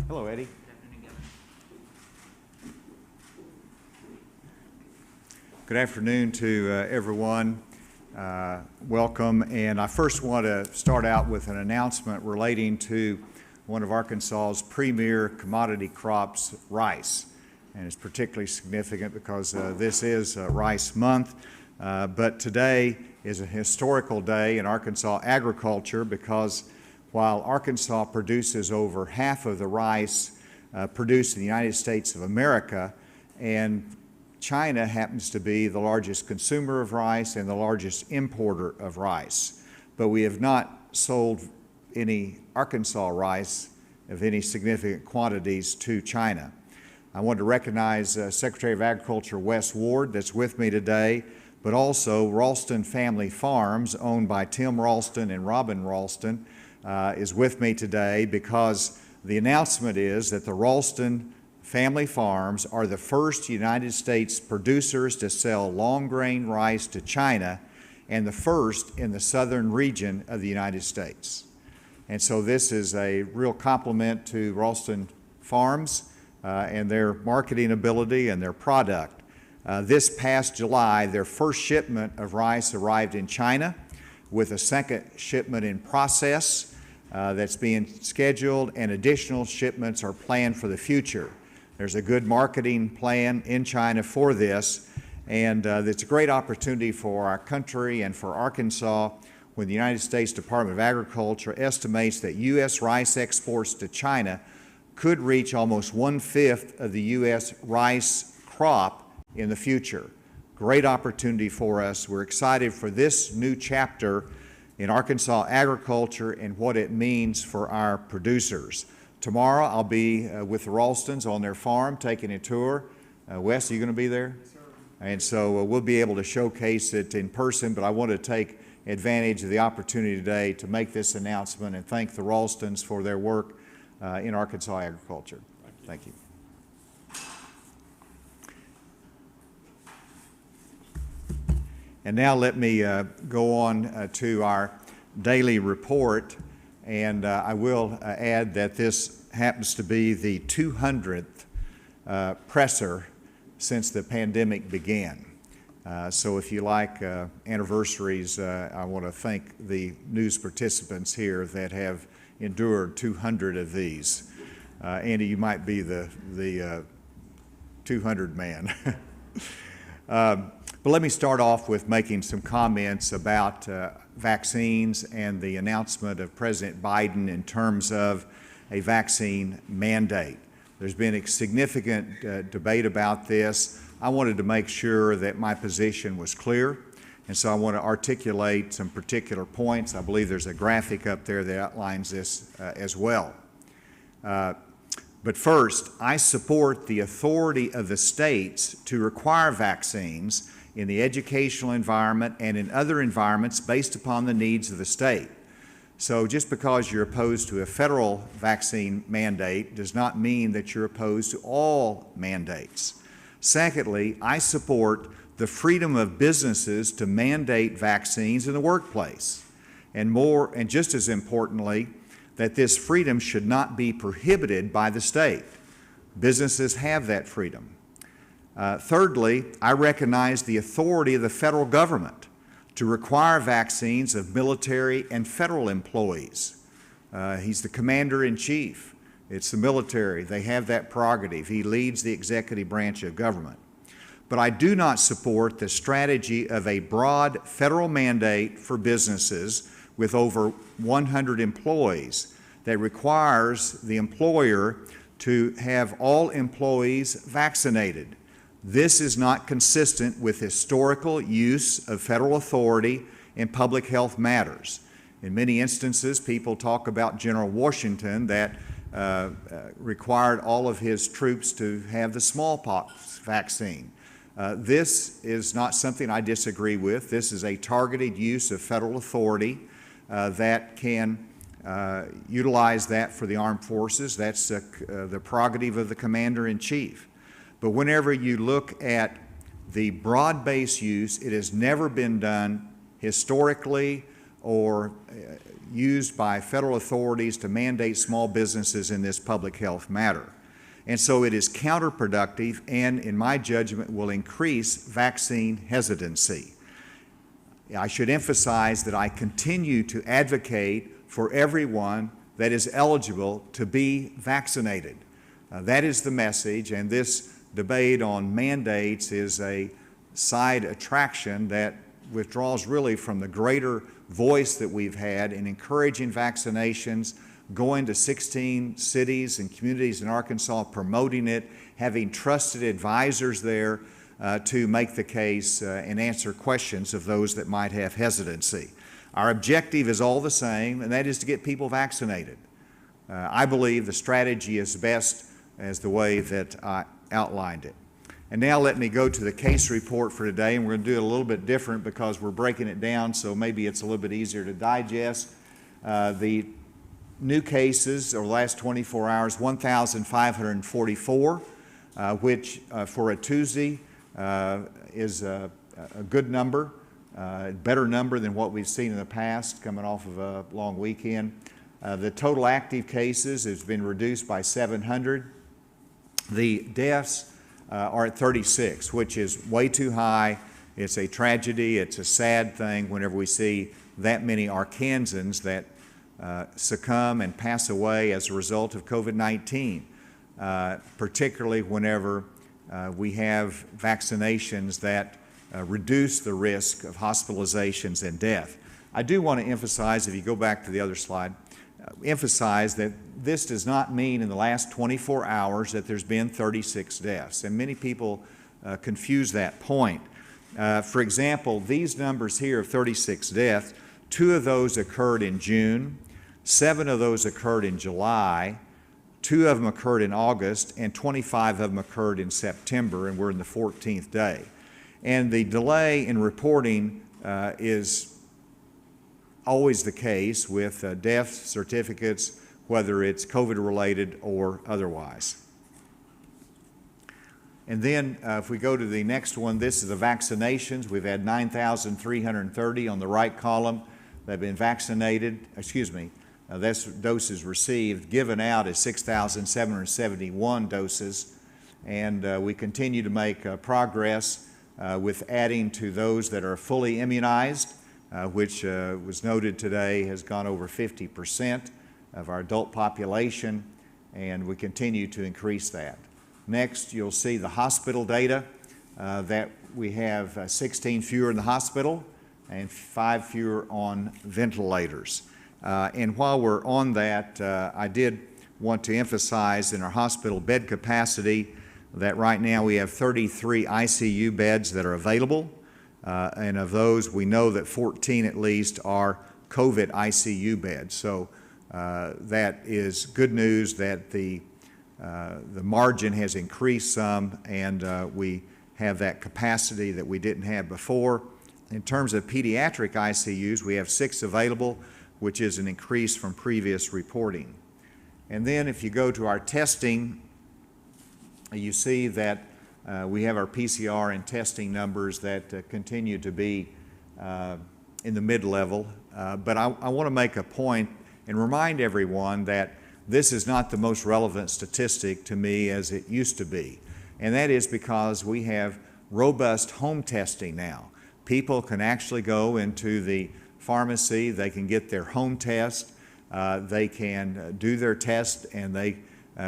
Hello, Eddie. Good afternoon to everyone. Welcome. And I first want to start out with an announcement relating to one of Arkansas's premier commodity crops, rice. And it's particularly significant because this is Rice Month. But today is a historical day in Arkansas agriculture because while Arkansas produces over half of the rice produced in the United States of America, and China happens to be the largest consumer of rice and the largest importer of rice. But we have not sold any Arkansas rice of any significant quantities to China. I want to recognize Secretary of Agriculture Wes Ward that's with me today, but also Ralston Family Farms, owned by Tim Ralston and Robin Ralston, is with me today because the announcement is that the Ralston Family Farms are the first United States producers to sell long grain rice to China and the first in the southern region of the United States. And so this is a real compliment to Ralston Farms and their marketing ability and their product. This past July, their first shipment of rice arrived in China with a second shipment in process that's being scheduled, and additional shipments are planned for the future. There's a good marketing plan in China for this, and it's a great opportunity for our country and for Arkansas when the United States Department of Agriculture estimates that U.S. rice exports to China could reach almost 1/5 of the U.S. rice crop in the future. Great opportunity for us. We're excited for this new chapter in Arkansas agriculture and what it means for our producers. Tomorrow I'll be with the Ralstons on their farm taking a tour. Wes, are you going to be there? Yes, sir. And so we'll be able to showcase it in person, but I want to take advantage of the opportunity today to make this announcement and thank the Ralstons for their work in Arkansas agriculture. Thank you. And now let me go on to our daily report, and I will add that this happens to be the 200th presser since the pandemic began. So if you like anniversaries, I want to thank the news participants here that have endured 200 of these. Andy, you might be the 200 man. But let me start off with making some comments about vaccines and the announcement of President Biden in terms of a vaccine mandate. There's been a significant debate about this. I wanted to make sure that my position was clear, and so I want to articulate some particular points. I believe there's a graphic up there that outlines this as well. But first, I support the authority of the states to require vaccines in the educational environment and in other environments based upon the needs of the state. So just because you're opposed to a federal vaccine mandate does not mean that you're opposed to all mandates. Secondly, I support the freedom of businesses to mandate vaccines in the workplace. And just as importantly, that this freedom should not be prohibited by the state. Businesses have that freedom. Thirdly, I recognize the authority of the federal government to require vaccines of military and federal employees. He's the commander-in-chief. It's the military. They have that prerogative. He leads the executive branch of government. But I do not support the strategy of a broad federal mandate for businesses with over 100 employees that requires the employer to have all employees vaccinated. This is not consistent with historical use of federal authority in public health matters. In many instances, people talk about General Washington that required all of his troops to have the smallpox vaccine. This is not something I disagree with. This is a targeted use of federal authority that can utilize that for the armed forces. That's the prerogative of the commander-in-chief. But whenever you look at the broad-based use, it has never been done historically or used by federal authorities to mandate small businesses in this public health matter. And so it is counterproductive and, in my judgment, will increase vaccine hesitancy. I should emphasize that I continue to advocate for everyone that is eligible to be vaccinated. That is the message, and this debate on mandates is a side attraction that withdraws really from the greater voice that we've had in encouraging vaccinations, going to 16 cities and communities in Arkansas, promoting it, having trusted advisors there to make the case and answer questions of those that might have hesitancy. Our objective is all the same, and that is to get people vaccinated. I believe the strategy is best as the way that I outlined it. And now let me go to the case report for today, and we're going to do it a little bit different because we're breaking it down, so maybe it's a little bit easier to digest. The new cases over the last 24 hours, 1,544, which for a Tuesday is a good number, better number than what we've seen in the past coming off of a long weekend. The total active cases has been reduced by 700. The deaths are at 36, which is way too high. It's a tragedy. It's a sad thing whenever we see that many Arkansans that succumb and pass away as a result of COVID-19, particularly whenever we have vaccinations that reduce the risk of hospitalizations and death. I do want to emphasize, if you go back to the other slide, emphasize that this does not mean in the last 24 hours that there's been 36 deaths, and many people confuse that point. For example, these numbers here of 36 deaths, 2 of those occurred in June, 7 of those occurred in July, 2 of them occurred in August, and 25 of them occurred in September, and we're in the 14th day. And the delay in reporting is always the case with death certificates, whether it's COVID-related or otherwise. And then if we go to the next one, this is the vaccinations. We've had 9,330 on the right column that have been vaccinated, that's doses received. Given out is 6,771 doses, and we continue to make progress with adding to those that are fully immunized, which was noted today has gone over 50% of our adult population, and we continue to increase that. Next, you'll see the hospital data that we have 16 fewer in the hospital and 5 fewer on ventilators. And while we're on that, I did want to emphasize in our hospital bed capacity that right now we have 33 ICU beds that are available. And of those, we know that 14 at least are COVID ICU beds. So that is good news that the margin has increased some, and we have that capacity that we didn't have before. In terms of pediatric ICUs, we have 6 available, which is an increase from previous reporting. And then if you go to our testing, you see that we have our PCR and testing numbers that continue to be in the mid-level. But I want to make a point and remind everyone that this is not the most relevant statistic to me as it used to be. And that is because we have robust home testing now. People can actually go into the pharmacy, they can get their home test, they can do their test, and they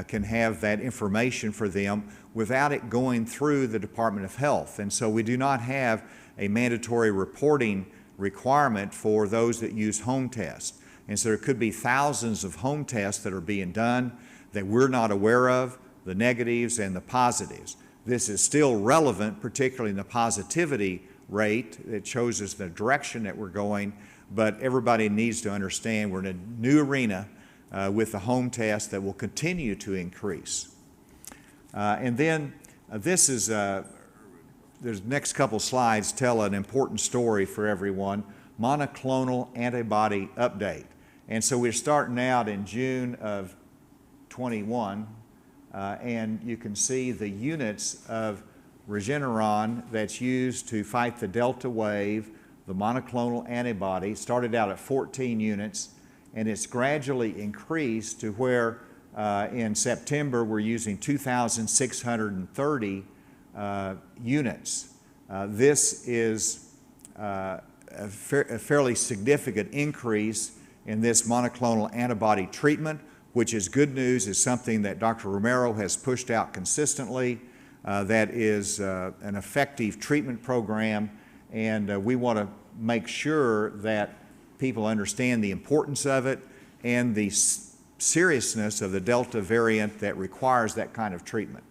can have that information for them without it going through the Department of Health. And so we do not have a mandatory reporting requirement for those that use home tests. And so there could be thousands of home tests that are being done that we're not aware of, the negatives and the positives. This is still relevant, particularly in the positivity rate. It shows us the direction that we're going, but everybody needs to understand we're in a new arena with the home test that will continue to increase. And then this is, the next couple slides tell an important story for everyone, monoclonal antibody update. And so we're starting out in June of 21, and you can see the units of Regeneron that's used to fight the Delta wave, the monoclonal antibody. Started out at 14 units, and it's gradually increased to where in September we're using 2,630 units. This is a fairly significant increase in this monoclonal antibody treatment, which is good news, is something that Dr. Romero has pushed out consistently. That is an effective treatment program, and we want to make sure that people understand the importance of it and the seriousness of the Delta variant that requires that kind of treatment.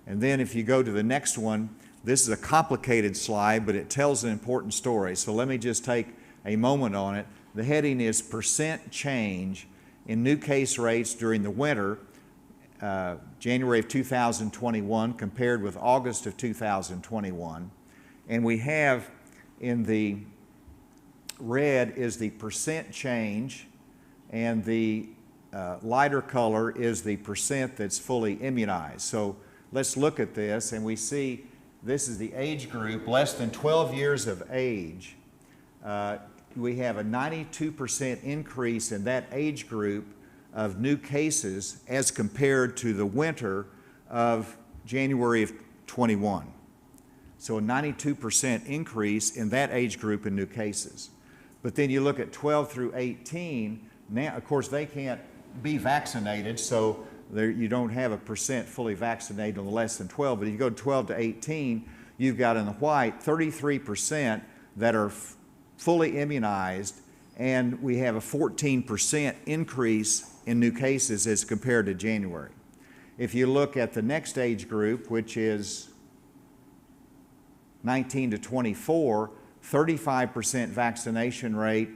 And then if you go to the next one, this is a complicated slide, but it tells an important story. So let me just take a moment on it. The heading is percent change in new case rates during the winter, January of 2021 compared with August of 2021. And we have in the red is the percent change, and the lighter color is the percent that's fully immunized. So let's look at this, and we see this is the age group, less than 12 years of age. We have a 92% increase in that age group of new cases as compared to the winter of January of 21. So a 92% increase in that age group in new cases. But then you look at 12 through 18, now of course they can't be vaccinated, so you don't have a percent fully vaccinated on the less than 12, but if you go 12 to 18, you've got in the white 33% that are fully immunized, and we have a 14% increase in new cases as compared to January. If you look at the next age group, which is 19 to 24, 35% vaccination rate,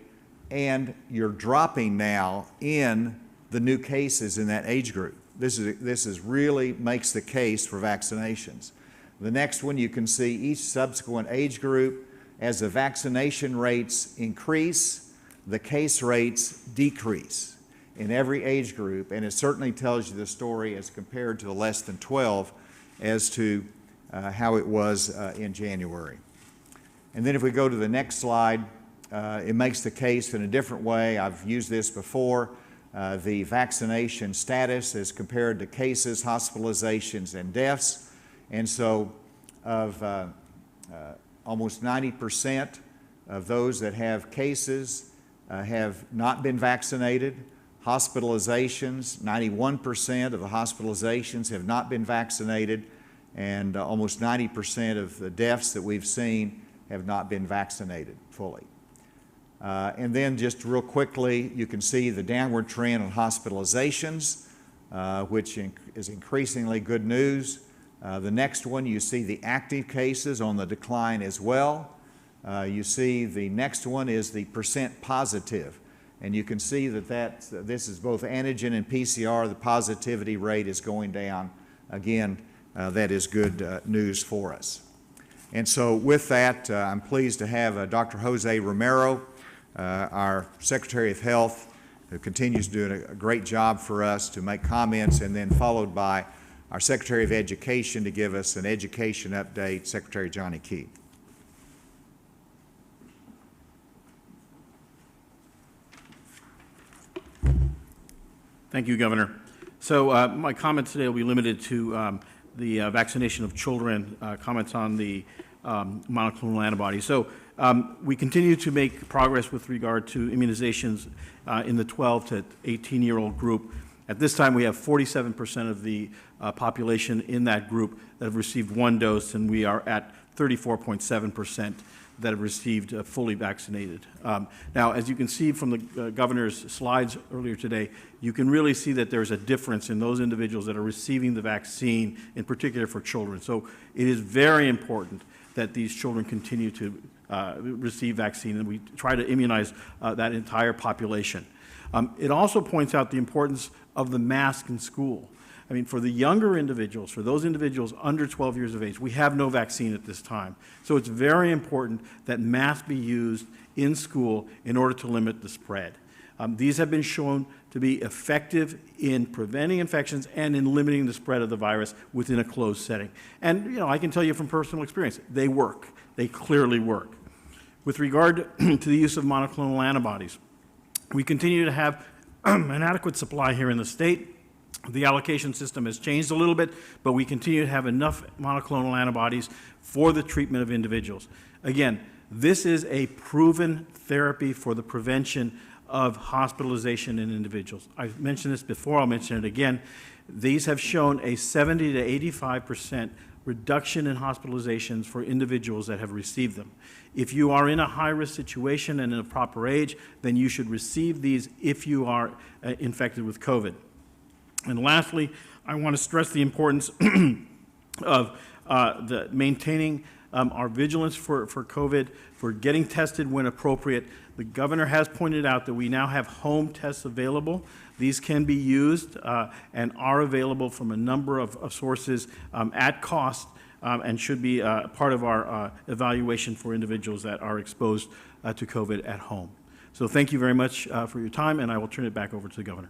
and you're dropping now in the new cases in that age group. This is really makes the case for vaccinations. The next one, you can see each subsequent age group, as the vaccination rates increase, the case rates decrease in every age group, and it certainly tells you the story as compared to the less than 12 as to how it was in January. And then if we go to the next slide, it makes the case in a different way. I've used this before. The vaccination status as compared to cases, hospitalizations, and deaths. And so of almost 90% of those that have cases have not been vaccinated. Hospitalizations, 91% of the hospitalizations have not been vaccinated, and almost 90% of the deaths that we've seen have not been vaccinated fully. And then just real quickly, you can see the downward trend on hospitalizations, which is increasingly good news. The next one, you see the active cases on the decline as well. You see the next one is the percent positive. And you can see that this is both antigen and PCR. The positivity rate is going down. Again, that is good news for us. And so with that, I'm pleased to have Dr. Jose Romero, our Secretary of Health, who continues doing a great job for us, to make comments, and then followed by our Secretary of Education to give us an education update, Secretary Johnny Key. Thank you, Governor. So my comments today will be limited to the vaccination of children, comments on the monoclonal antibody. So we continue to make progress with regard to immunizations in the 12 to 18-year-old group. At this time, we have 47% of the population in that group that have received one dose, and we are at 34.7% that have received fully vaccinated. Now, as you can see from the governor's slides earlier today, you can really see that there's a difference in those individuals that are receiving the vaccine, in particular for children. So it is very important that these children continue to receive vaccine, and we try to immunize that entire population. It also points out the importance of the mask in school. I mean, for the younger individuals, for those individuals under 12 years of age, we have no vaccine at this time. So it's very important that masks be used in school in order to limit the spread. These have been shown to be effective in preventing infections and in limiting the spread of the virus within a closed setting. And, you know, I can tell you from personal experience, they work. They clearly work. With regard to the use of monoclonal antibodies, we continue to have an adequate supply here in the state. The allocation system has changed a little bit, but we continue to have enough monoclonal antibodies for the treatment of individuals. Again, this is a proven therapy for the prevention of hospitalization in individuals. I've mentioned this before, I'll mention it again. These have shown a 70 to 85% reduction in hospitalizations for individuals that have received them. If you are in a high-risk situation and in a proper age, then you should receive these if you are infected with COVID. And lastly, I want to stress the importance of maintaining our vigilance for COVID, for getting tested when appropriate. The governor has pointed out that we now have home tests available. These can be used and are available from a number of sources at cost and should be part of our evaluation for individuals that are exposed to COVID at home. So thank you very much for your time, and I will turn it back over to the governor.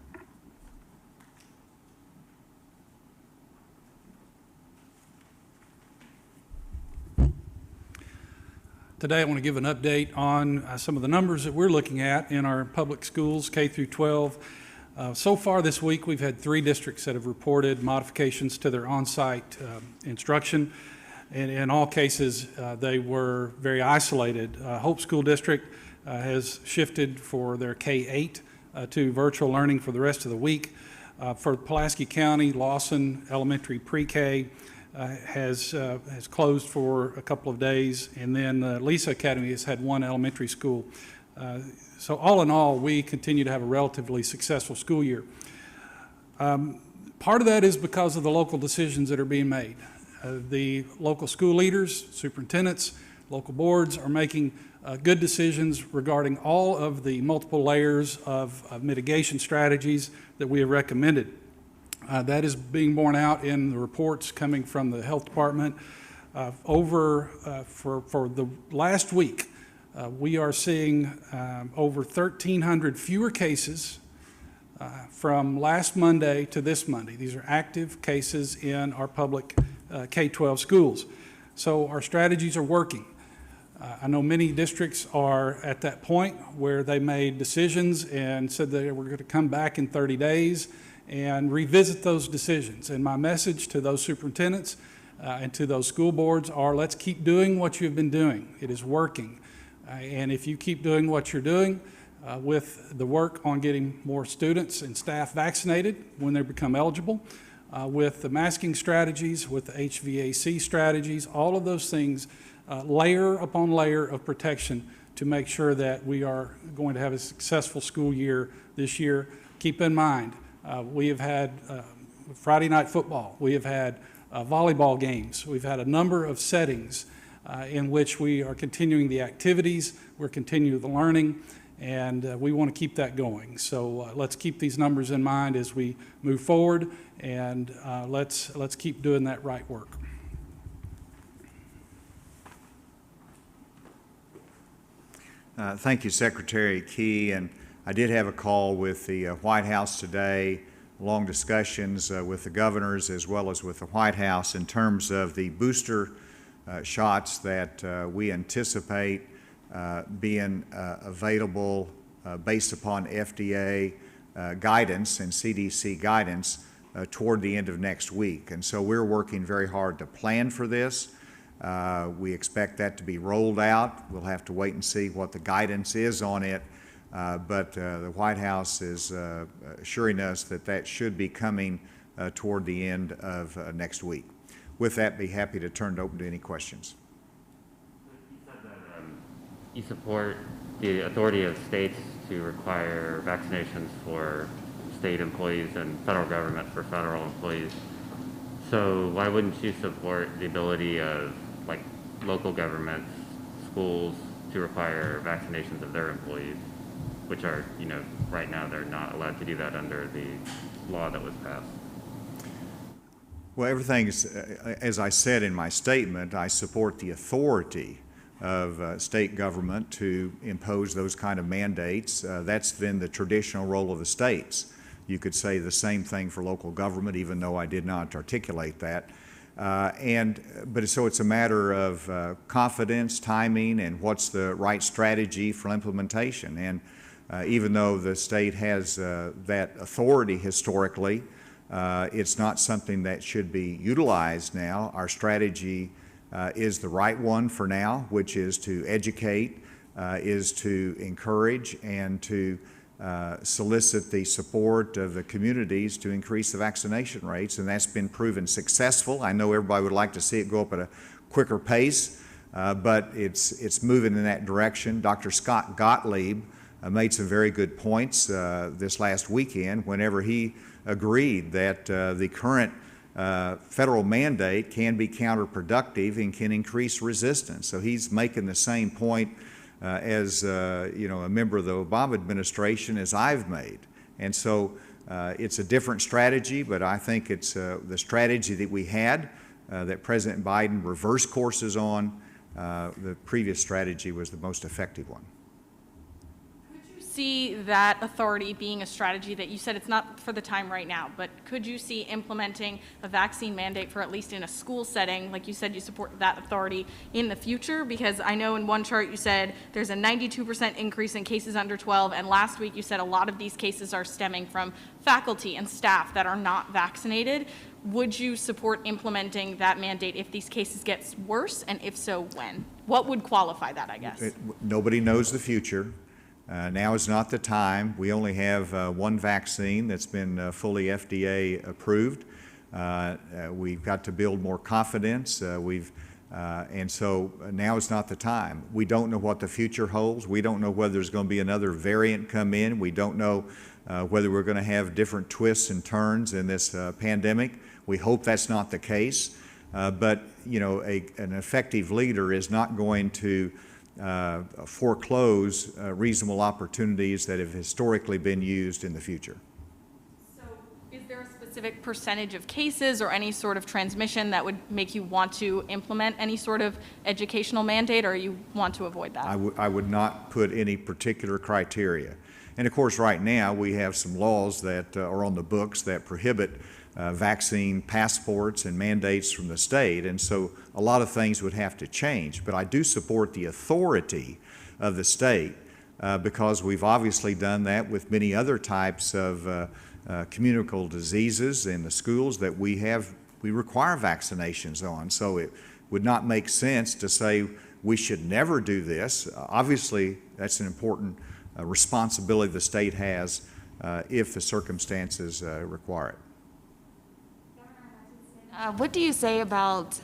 Today, I want to give an update on some of the numbers that we're looking at in our public schools, K through 12. So far this week, we've had 3 districts that have reported modifications to their on-site instruction. And in all cases, they were very isolated. Hope School District has shifted for their K-8 to virtual learning for the rest of the week. For Pulaski County, Lawson Elementary Pre-K has closed for a couple of days, and then Lisa Academy has had 1 elementary school. So all in all, we continue to have a relatively successful school year. Part of that is because of the local decisions that are being made. The local school leaders, superintendents, local boards are making good decisions regarding all of the multiple layers of mitigation strategies that we have recommended. That is being borne out in the reports coming from the health department. For the last week, we are seeing over 1,300 fewer cases from last Monday to this Monday. These are active cases in our public K-12 schools. So our strategies are working. I know many districts are at that point where they made decisions and said they were going to come back in 30 days and revisit those decisions. And my message to those superintendents and to those school boards are, let's keep doing what you've been doing. It is working. And if you keep doing what you're doing with the work on getting more students and staff vaccinated when they become eligible, with the masking strategies, with the HVAC strategies, all of those things, layer upon layer of protection to make sure that we are going to have a successful school year this year. Keep in mind, we have had Friday night football. We have had volleyball games. We've had a number of settings in which we are continuing the activities, we're continuing the learning, and we want to keep that going. So let's keep these numbers in mind as we move forward, and let's keep doing that right work. Thank you, Secretary Key. And I did have a call with the White House today, long discussions with the governors as well as with the White House in terms of the booster shots that we anticipate being available based upon FDA guidance and CDC guidance toward the end of next week. And so we're working very hard to plan for this. We expect that to be rolled out. We'll have to wait and see what the guidance is on it. But the White House is assuring us that that should be coming toward the end of next week. With that, be happy to turn it open to any questions. You said that you support the authority of states to require vaccinations for state employees and federal government for federal employees. So why wouldn't you support the ability of like local governments, schools to require vaccinations of their employees, which are, you know, right now they're not allowed to do that under the law that was passed? Well, everything is, as I said in my statement, I support the authority of state government to impose those kind of mandates. That's been the traditional role of the states. You could say the same thing for local government, even though I did not articulate that. So it's a matter of confidence, timing, and what's the right strategy for implementation. And even though the state has that authority historically, it's not something that should be utilized now. Our strategy is the right one for now, which is to educate, is to encourage, and to solicit the support of the communities to increase the vaccination rates, and that's been proven successful. I know everybody would like to see it go up at a quicker pace, but it's moving in that direction. Dr. Scott Gottlieb made some very good points this last weekend whenever he agreed that the current federal mandate can be counterproductive and can increase resistance. So he's making the same point as a member of the Obama administration as I've made. And so it's a different strategy, but I think it's the strategy that we had that President Biden reversed courses on. The previous strategy was the most effective one. See that authority being a strategy that you said it's not for the time right now, but could you see implementing a vaccine mandate for at least in a school setting, like you said you support that authority in the future? Because I know in one chart you said there's a 92% increase in cases under 12, and last week you said a lot of these cases are stemming from faculty and staff that are not vaccinated. Would you support implementing that mandate if these cases get worse, and if so, when? What would qualify that, I guess? Nobody knows the future. Now is not the time. We only have one vaccine that's been fully FDA approved. We've got to build more confidence. And so now is not the time. We don't know what the future holds. We don't know whether there's going to be another variant come in. We don't know whether we're going to have different twists and turns in this pandemic. We hope that's not the case. But an effective leader is not going to foreclose reasonable opportunities that have historically been used in the future. So is there a specific percentage of cases or any sort of transmission that would make you want to implement any sort of educational mandate, or you want to avoid that? I would not put any particular criteria. And of course, right now, we have some laws that are on the books that prohibit vaccine passports and mandates from the state, and so a lot of things would have to change. But I do support the authority of the state because we've obviously done that with many other types of communicable diseases in the schools that we require vaccinations on. So it would not make sense to say we should never do this. Obviously, that's an important responsibility the state has if the circumstances require it. What do you say about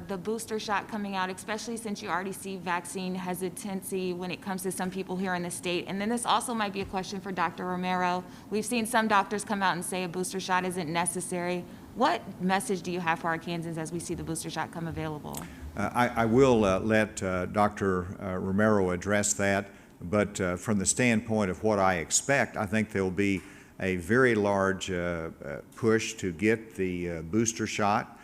the booster shot coming out, especially since you already see vaccine hesitancy when it comes to some people here in the state? And then this also might be a question for Dr. Romero. We've seen some doctors come out and say a booster shot isn't necessary. What message do you have for Arkansans as we see the booster shot come available? I will let Dr. Romero address that, but from the standpoint of what I expect, I think there will be a very large push to get the booster shot.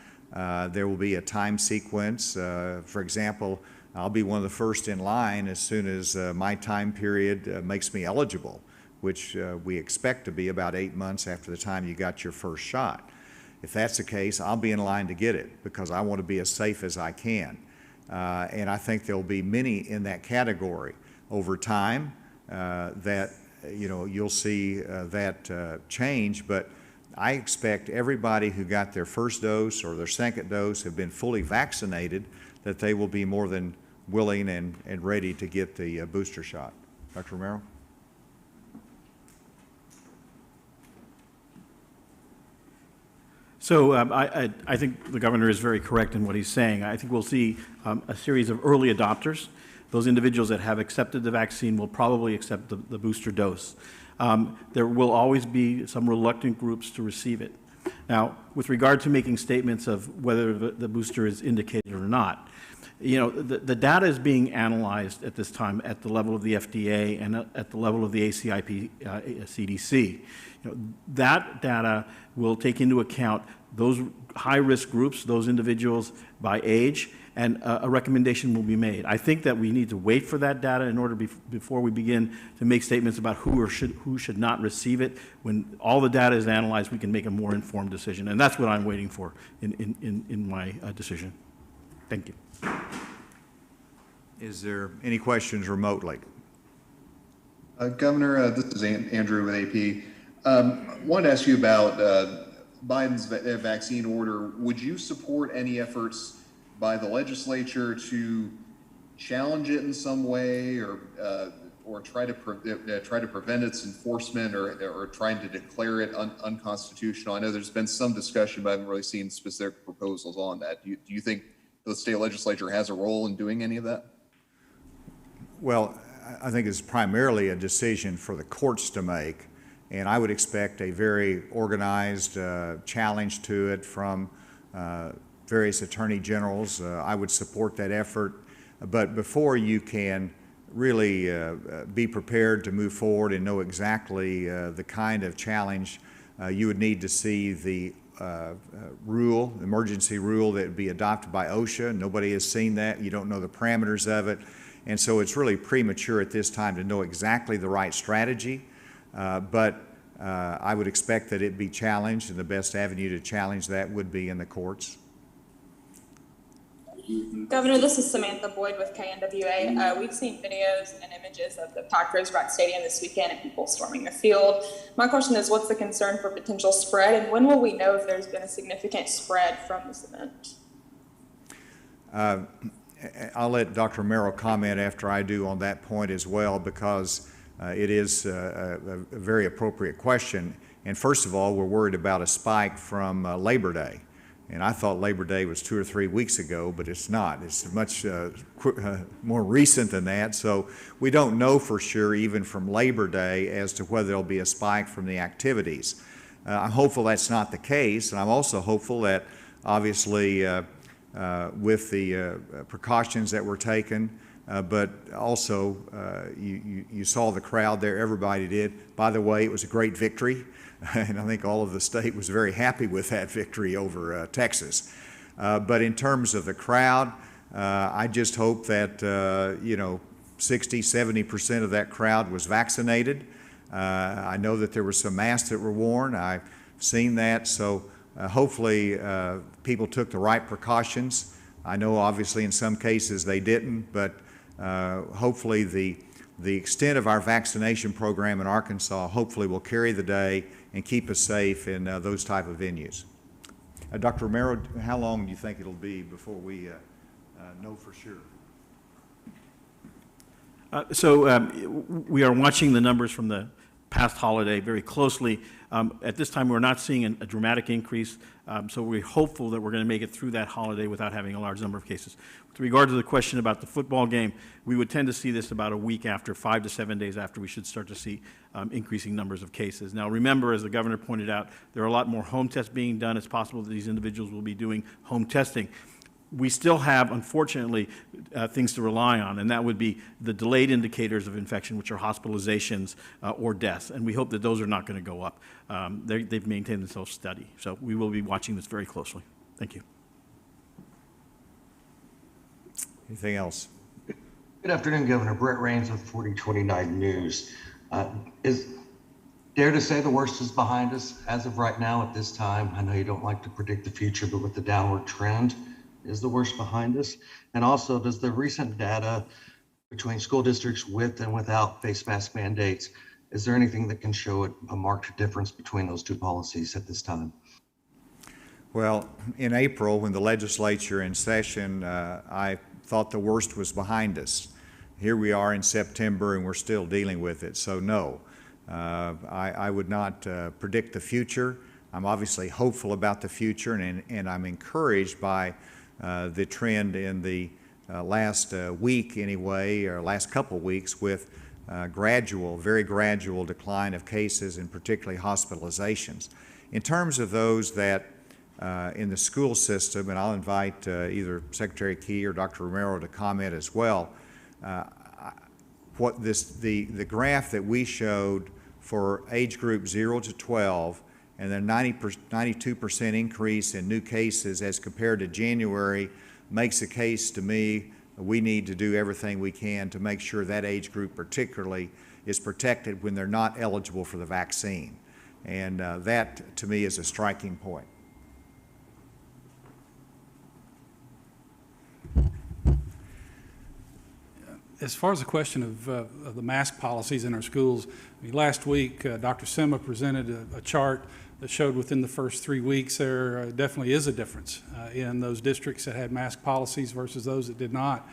There will be a time sequence. For example, I'll be one of the first in line as soon as my time period makes me eligible, which we expect to be about 8 months after the time you got your first shot. If that's the case, I'll be in line to get it because I want to be as safe as I can. And I think there'll be many in that category over time that you'll see that change, but I expect everybody who got their first dose or their second dose have been fully vaccinated, that they will be more than willing and ready to get the booster shot. Dr. Romero? So I think the governor is very correct in what he's saying. I think we'll see a series of early adopters. Those individuals that have accepted the vaccine will probably accept the booster dose. There will always be some reluctant groups to receive it. Now, with regard to making statements of whether the booster is indicated or not, the data is being analyzed at this time at the level of the FDA and at the level of the ACIP CDC. That data will take into account those high-risk groups, those individuals by age, and a recommendation will be made. I think that we need to wait for that data in order before we begin to make statements about who should not receive it. When all the data is analyzed, we can make a more informed decision. And that's what I'm waiting for in my decision. Thank you. Is there any questions remotely? Governor, this is Andrew with AP. Wanted to ask you about Biden's vaccine order. Would you support any efforts by the legislature to challenge it in some way, or try to prevent its enforcement, or trying to declare it unconstitutional? I know there's been some discussion, but I haven't really seen specific proposals on that. Do you think the state legislature has a role in doing any of that? Well, I think it's primarily a decision for the courts to make, and I would expect a very organized challenge to it from various attorney generals. I would support that effort, but before you can really be prepared to move forward and know exactly the kind of challenge, you would need to see the rule, the emergency rule that would be adopted by OSHA. Nobody has seen that. You don't know the parameters of it. And so it's really premature at this time to know exactly the right strategy, but I would expect that it be challenged, and the best avenue to challenge that would be in the courts. Governor, this is Samantha Boyd with KNWA. We've seen videos and images of the packed Rose-Rock Stadium this weekend and people storming the field. My question is, what's the concern for potential spread, and when will we know if there's been a significant spread from this event? I'll let Dr. Romero comment after I do on that point as well, because it is a very appropriate question. And first of all, we're worried about a spike from Labor Day. And I thought Labor Day was 2 or 3 weeks ago, but it's not. It's much more recent than that. So we don't know for sure, even from Labor Day, as to whether there'll be a spike from the activities. I'm hopeful that's not the case, and I'm also hopeful that, obviously, with the precautions that were taken, but also you saw the crowd there. Everybody did. By the way, it was a great victory, and I think all of the state was very happy with that victory over Texas. But in terms of the crowd, I just hope that 60–70% of that crowd was vaccinated. I know that there were some masks that were worn. I've seen that, so hopefully people took the right precautions. I know obviously in some cases they didn't, but hopefully the extent of our vaccination program in Arkansas hopefully will carry the day and keep us safe in those type of venues. Dr. Romero, how long do you think it'll be before we know for sure? We are watching the numbers from the past holiday very closely. At this time, we're not seeing a dramatic increase, so we're hopeful that we're going to make it through that holiday without having a large number of cases. With regard to the question about the football game, we would tend to see this about a week after, 5 to 7 days after, we should start to see increasing numbers of cases. Now, remember, as the governor pointed out, there are a lot more home tests being done. It's possible that these individuals will be doing home testing. We still have, unfortunately, things to rely on, and that would be the delayed indicators of infection, which are hospitalizations or deaths, and we hope that those are not going to go up. They've maintained themselves steady, so we will be watching this very closely. Thank you. Anything else? Good afternoon, Governor. Brett Rains with 4029 News. Is dare to say the worst is behind us as of right now at this time? I know you don't like to predict the future, but with the downward trend, is the worst behind us? And also, does the recent data between school districts with and without face mask mandates, is there anything that can show a marked difference between those two policies at this time? Well, in April, when the legislature in session, I thought the worst was behind us. Here we are in September, and we're still dealing with it. So no, I would not predict the future. I'm obviously hopeful about the future, and I'm encouraged by the trend in the last week anyway, or last couple of weeks, with very gradual decline of cases, and particularly hospitalizations. In terms of those that in the school system, and I'll invite either Secretary Key or Dr. Romero to comment as well, the graph that we showed for age group 0 to 12, and then 92% increase in new cases as compared to January, makes a case to me we need to do everything we can to make sure that age group particularly is protected when they're not eligible for the vaccine. And that, to me, is a striking point. As far as the question of the mask policies in our schools, I mean, last week, Dr. Sema presented a chart that showed within the first 3 weeks there definitely is a difference in those districts that had mask policies versus those that did not.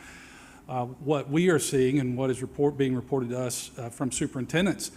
What we are seeing and what is being reported to us from superintendents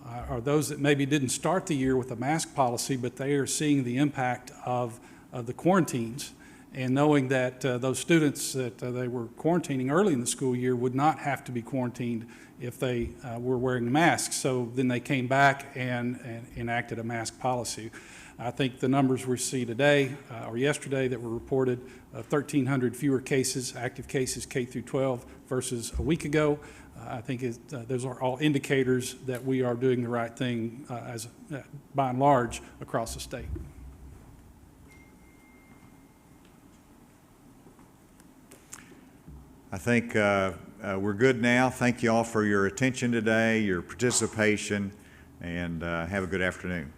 are those that maybe didn't start the year with a mask policy, but they are seeing the impact of the quarantines and knowing that those students that they were quarantining early in the school year would not have to be quarantined if they were wearing masks. So then they came back and enacted a mask policy. I think the numbers we see today or yesterday that were reported, 1,300 fewer cases, active cases K through 12 versus a week ago. I think those are all indicators that we are doing the right thing by and large across the state. I think we're good now. Thank you all for your attention today, your participation, and have a good afternoon.